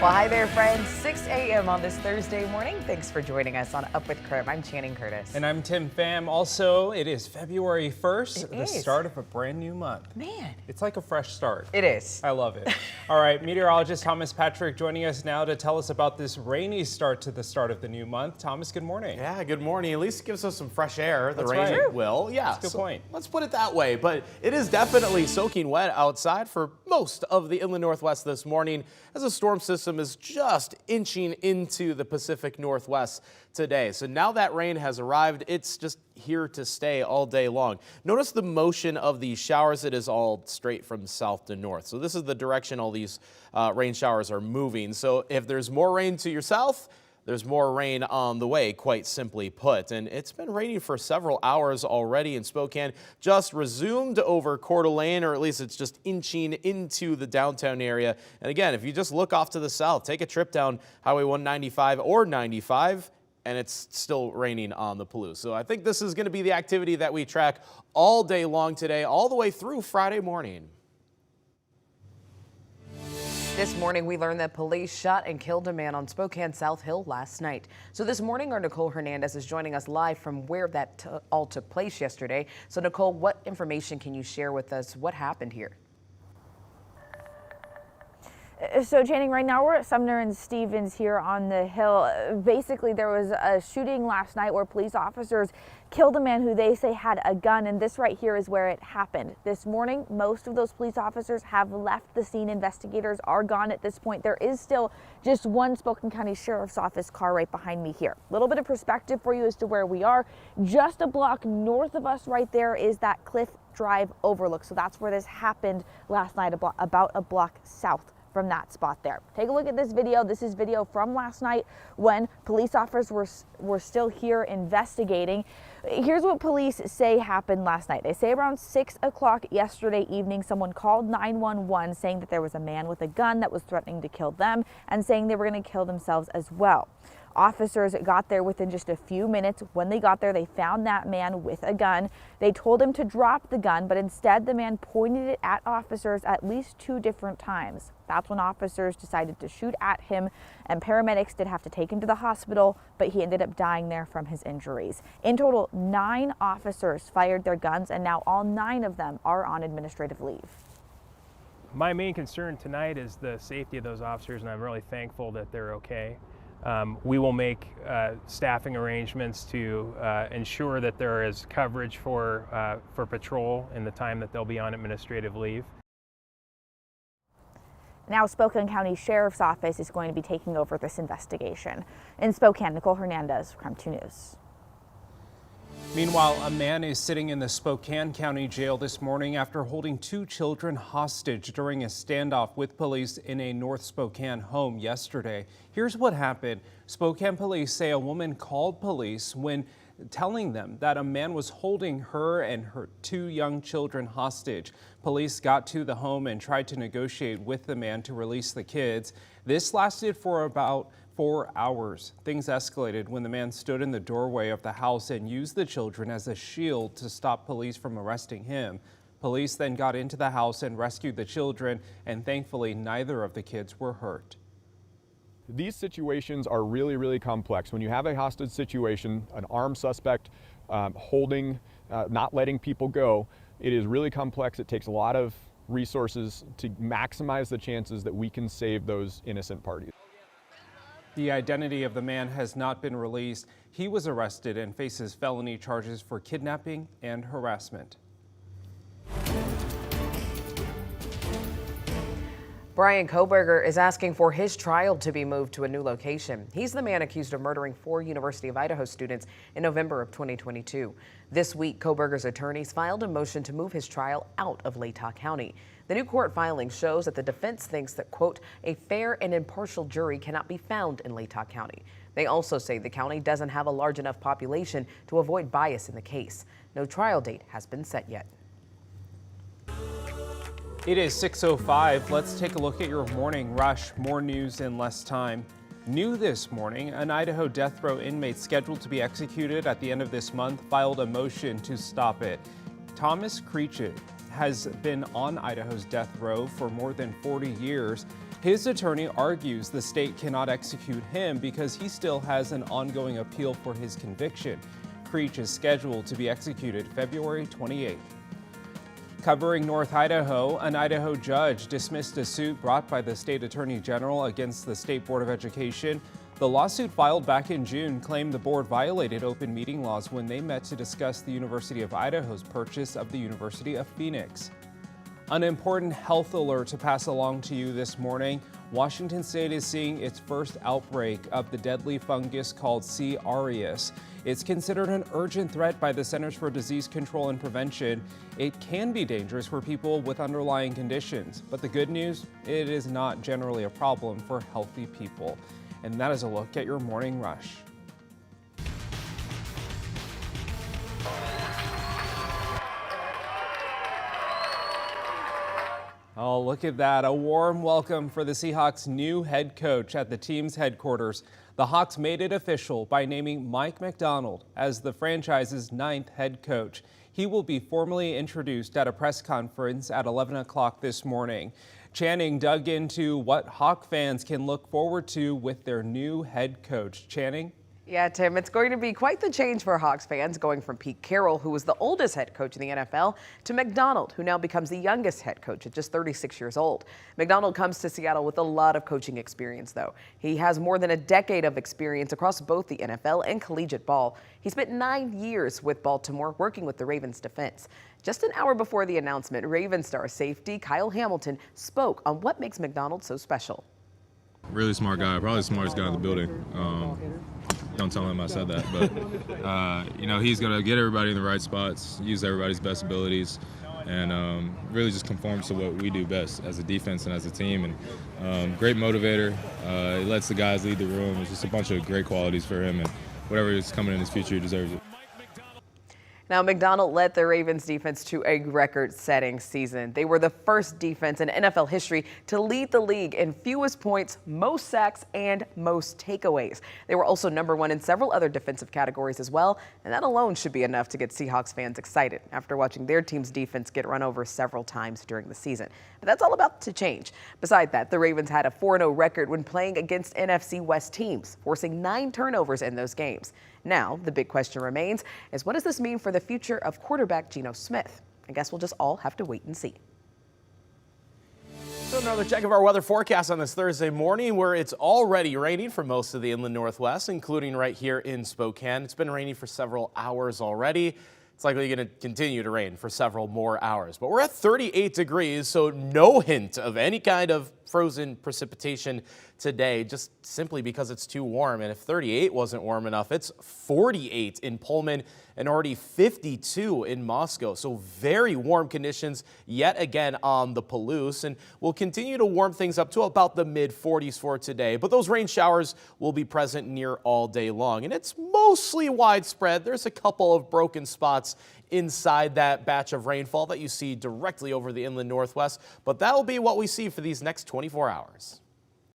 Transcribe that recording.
Well, hi there, friends. 6 a.m. on this Thursday morning. Thanks for joining us on Up with KREM. I'm Channing Curtis. And I'm Tim Pham. Also, it is February 1st, the start of a brand new month. Man. It's like a fresh start. It is. I love it. All right, meteorologist Thomas Patrick joining us now to tell us about this rainy start to the start of the new month. Thomas, good morning. Yeah, good morning. At least it gives us some fresh air. The That's rain right. will. Yeah, That's a good point. Let's put it that way. But it is definitely soaking wet outside for most of the inland Northwest this morning as a storm system is just inching into the Pacific Northwest today. So now that rain has arrived, it's just here to stay all day long. Notice the motion of these showers. It is all straight from south to north. So this is the direction all these rain showers are moving. So if there's more rain to your south, there's more rain on the way, quite simply put. And it's been raining for several hours already in Spokane. Just resumed over Coeur d'Alene, or at least it's just inching into the downtown area. And again, if you just look off to the south, take a trip down Highway 195 or 95, and it's still raining on the Palouse. So I think this is going to be the activity that we track all day long today, all the way through Friday morning. This morning, we learned that police shot and killed a man on Spokane South Hill last night. So this morning, our Nicole Hernandez is joining us live from where that all took place yesterday. So Nicole, what information can you share with us? What happened here? So Channing, right now we're at Sumner and Stevens here on the hill. Basically, there was a shooting last night where police officers killed a man who they say had a gun, and this right here is where it happened. This morning, most of those police officers have left the scene. Investigators are gone at this point. There is still just one Spokane County Sheriff's Office car right behind me here. A little bit of perspective for you as to where we are. Just a block north of us right there is that Cliff Drive overlook. So that's where this happened last night, about a block south from that spot there. Take a look at this video. This is video from last night when police officers were still here investigating. Here's what police say happened last night. They say around 6 o'clock yesterday evening, someone called 911 saying that there was a man with a gun that was threatening to kill them and saying they were going to kill themselves as well. Officers got there within just a few minutes. When they got there, they found that man with a gun. They told him to drop the gun, but instead the man pointed it at officers at least 2 different times. That's when officers decided to shoot at him, and paramedics did have to take him to the hospital, but he ended up dying there from his injuries. In total, 9 officers fired their guns, and now all 9 of them are on administrative leave. My main concern tonight is the safety of those officers, and I'm really thankful that they're okay. We will make staffing arrangements to ensure that there is coverage for patrol in the time that they'll be on administrative leave. Now Spokane County Sheriff's Office is going to be taking over this investigation. In Spokane, Nicole Hernandez, KREM 2 News. Meanwhile, a man is sitting in the Spokane County Jail this morning after holding 2 children hostage during a standoff with police in a North Spokane home yesterday. Here's what happened. Spokane police say a woman called police when telling them that a man was holding her and her 2 young children hostage. Police got to the home and tried to negotiate with the man to release the kids. This lasted for about 4 hours. Things escalated when the man stood in the doorway of the house and used the children as a shield to stop police from arresting him. Police then got into the house and rescued the children, and thankfully neither of the kids were hurt. These situations are really, really complex. When you have a hostage situation, an armed suspect holding, not letting people go, it is really complex. It takes a lot of resources to maximize the chances that we can save those innocent parties. The identity of the man has not been released. He was arrested and faces felony charges for kidnapping and harassment. Bryan Kohberger is asking for his trial to be moved to a new location. He's the man accused of murdering 4 University of Idaho students in November of 2022. This week, Kohberger's attorneys filed a motion to move his trial out of Latah County. The new court filing shows that the defense thinks that, quote, a fair and impartial jury cannot be found in Latah County. They also say the county doesn't have a large enough population to avoid bias in the case. No trial date has been set yet. It is 6:05. Let's take a look at your morning rush. More news in less time. New this morning, an Idaho death row inmate scheduled to be executed at the end of this month filed a motion to stop it. Thomas Creechet has been on Idaho's death row for more than 40 years. His attorney argues the state cannot execute him because he still has an ongoing appeal for his conviction. Creech is scheduled to be executed February 28th. Covering North Idaho, an Idaho judge dismissed a suit brought by the state attorney general against the State Board of Education. The lawsuit filed back in June claimed the board violated open meeting laws when they met to discuss the University of Idaho's purchase of the University of Phoenix. An important health alert to pass along to you this morning. Washington State is seeing its first outbreak of the deadly fungus called C. aureus. It's considered an urgent threat by the Centers for Disease Control and Prevention. It can be dangerous for people with underlying conditions, but the good news, it is not generally a problem for healthy people. And that is a look at your morning rush. Oh, look at that. A warm welcome for the Seahawks' new head coach at the team's headquarters. The Hawks made it official by naming Mike Macdonald as the franchise's 9th head coach. He will be formally introduced at a press conference at 11 o'clock this morning. Channing dug into what Hawk fans can look forward to with their new head coach. Channing? Yeah, Tim, it's going to be quite the change for Hawks fans, going from Pete Carroll, who was the oldest head coach in the NFL, to Macdonald, who now becomes the youngest head coach at just 36 years old. Macdonald comes to Seattle with a lot of coaching experience, though. He has more than a decade of experience across both the NFL and collegiate ball. He spent 9 years with Baltimore working with the Ravens defense. Just an hour before the announcement, Ravens star safety Kyle Hamilton spoke on what makes Macdonald so special. Really smart guy, probably the smartest guy in the building. Don't tell him I said that, but you know, he's gonna get everybody in the right spots, use everybody's best abilities, and really just conforms to what we do best as a defense and as a team. And great motivator. He lets the guys lead the room. It's just a bunch of great qualities for him, and whatever is coming in his future, he deserves it. Now, Macdonald led the Ravens defense to a record-setting season. They were the first defense in NFL history to lead the league in fewest points, most sacks, and most takeaways. They were also #1 in several other defensive categories as well, and that alone should be enough to get Seahawks fans excited after watching their team's defense get run over several times during the season. But that's all about to change. Besides that, the Ravens had a 4-0 record when playing against NFC West teams, forcing 9 turnovers in those games. Now, the big question remains is what does this mean for the future of quarterback Geno Smith? I guess we'll just all have to wait and see. So another check of our weather forecast on this Thursday morning, where it's already raining for most of the inland Northwest, including right here in Spokane. It's been raining for several hours already. It's likely going to continue to rain for several more hours. But we're at 38 degrees, so no hint of any kind of frozen precipitation today, just simply because it's too warm. And if 38 wasn't warm enough, it's 48 in Pullman and already 52 in Moscow. So very warm conditions yet again on the Palouse, and we'll continue to warm things up to about the mid-40s for today. But those rain showers will be present near all day long, and it's mostly widespread. There's a couple of broken spots inside that batch of rainfall that you see directly over the inland Northwest, but that'll be what we see for these next 24 hours.